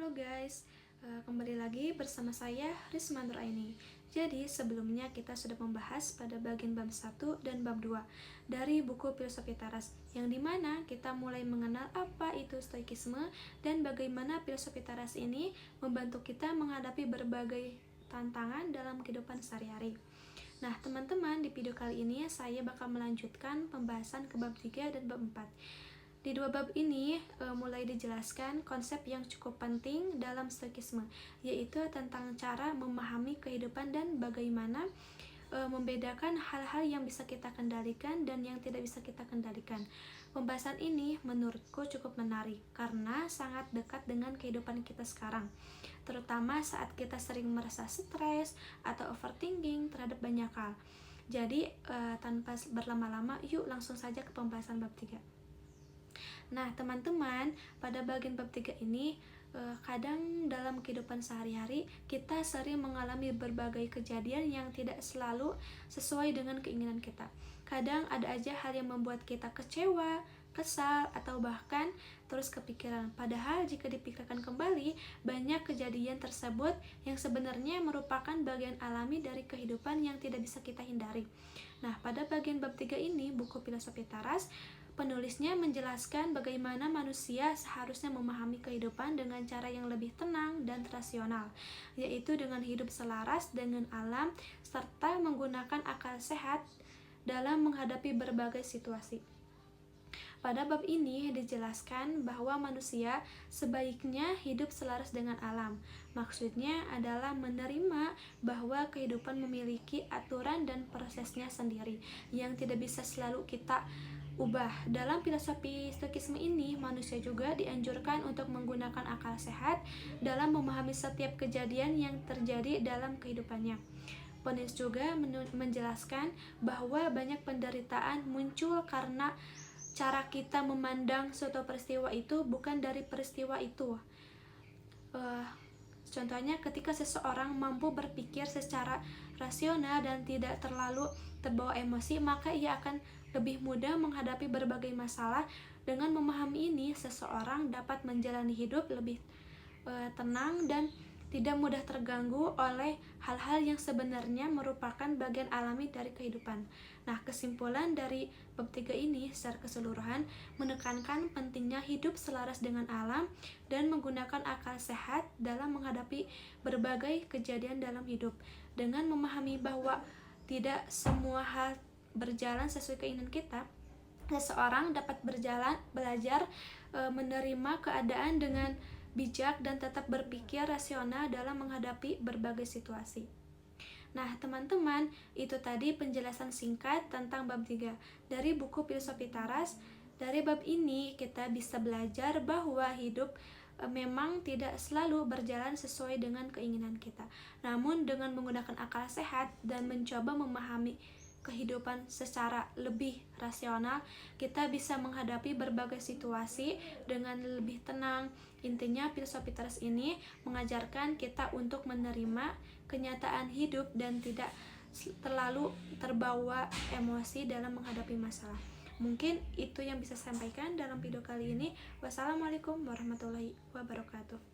Halo guys, kembali lagi bersama saya Risma Nuraini. Jadi sebelumnya kita sudah membahas pada bagian bab 1 dan bab 2 dari buku Filosofi Taras, yang dimana kita mulai mengenal apa itu stoikisme dan bagaimana filosofi Taras ini membantu kita menghadapi berbagai tantangan dalam kehidupan sehari-hari. Nah teman-teman, di video kali ini saya bakal melanjutkan pembahasan ke bab 3 dan bab 4. Di dua bab ini mulai dijelaskan konsep yang cukup penting dalam stoikisme, yaitu tentang cara memahami kehidupan dan bagaimana membedakan hal-hal yang bisa kita kendalikan dan yang tidak bisa kita kendalikan. Pembahasan ini menurutku cukup menarik karena sangat dekat dengan kehidupan kita sekarang, terutama saat kita sering merasa stres atau overthinking terhadap banyak hal. Jadi tanpa berlama-lama, yuk langsung saja ke pembahasan bab 3. Nah teman-teman, pada bagian bab 3 ini kadang dalam kehidupan sehari-hari kita sering mengalami berbagai kejadian yang tidak selalu sesuai dengan keinginan kita. Kadang ada aja hal yang membuat kita kecewa, kesal, atau bahkan terus kepikiran. Padahal jika dipikirkan kembali, banyak kejadian tersebut yang sebenarnya merupakan bagian alami dari kehidupan yang tidak bisa kita hindari. Nah pada bagian bab 3 ini, buku Filosofi Taras, penulisnya menjelaskan bagaimana manusia seharusnya memahami kehidupan dengan cara yang lebih tenang dan rasional, yaitu dengan hidup selaras dengan alam serta menggunakan akal sehat dalam menghadapi berbagai situasi. Pada bab ini dijelaskan bahwa manusia sebaiknya hidup selaras dengan alam. Maksudnya adalah menerima bahwa kehidupan memiliki aturan dan prosesnya sendiri yang tidak bisa selalu kita ubah. Dalam filosofi stoikisme ini, manusia juga dianjurkan untuk menggunakan akal sehat dalam memahami setiap kejadian yang terjadi dalam kehidupannya. Penulis juga menjelaskan bahwa banyak penderitaan muncul karena cara kita memandang suatu peristiwa itu bukan dari peristiwa itu. Contohnya ketika seseorang mampu berpikir secara rasional dan tidak terlalu terbawa emosi, maka ia akan lebih mudah menghadapi berbagai masalah. Dengan memahami ini, seseorang dapat menjalani hidup lebih tenang dan tidak mudah terganggu oleh hal-hal yang sebenarnya merupakan bagian alami dari kehidupan. Nah, kesimpulan dari bab 3 ini secara keseluruhan menekankan pentingnya hidup selaras dengan alam dan menggunakan akal sehat dalam menghadapi berbagai kejadian dalam hidup. Dengan memahami bahwa tidak semua hal berjalan sesuai keinginan kita, seseorang dapat belajar menerima keadaan dengan bijak dan tetap berpikir rasional dalam menghadapi berbagai situasi. Nah teman-teman, itu tadi penjelasan singkat tentang bab 3 dari buku Filosofi Taras. Dari bab ini kita bisa belajar bahwa hidup memang tidak selalu berjalan sesuai dengan keinginan kita. Namun dengan menggunakan akal sehat dan mencoba memahami kehidupan secara lebih rasional, kita bisa menghadapi berbagai situasi dengan lebih tenang. Intinya filosofi Taras ini mengajarkan kita untuk menerima kenyataan hidup dan tidak terlalu terbawa emosi dalam menghadapi masalah. Mungkin itu yang bisa saya sampaikan dalam video kali ini. Wassalamualaikum warahmatullahi wabarakatuh.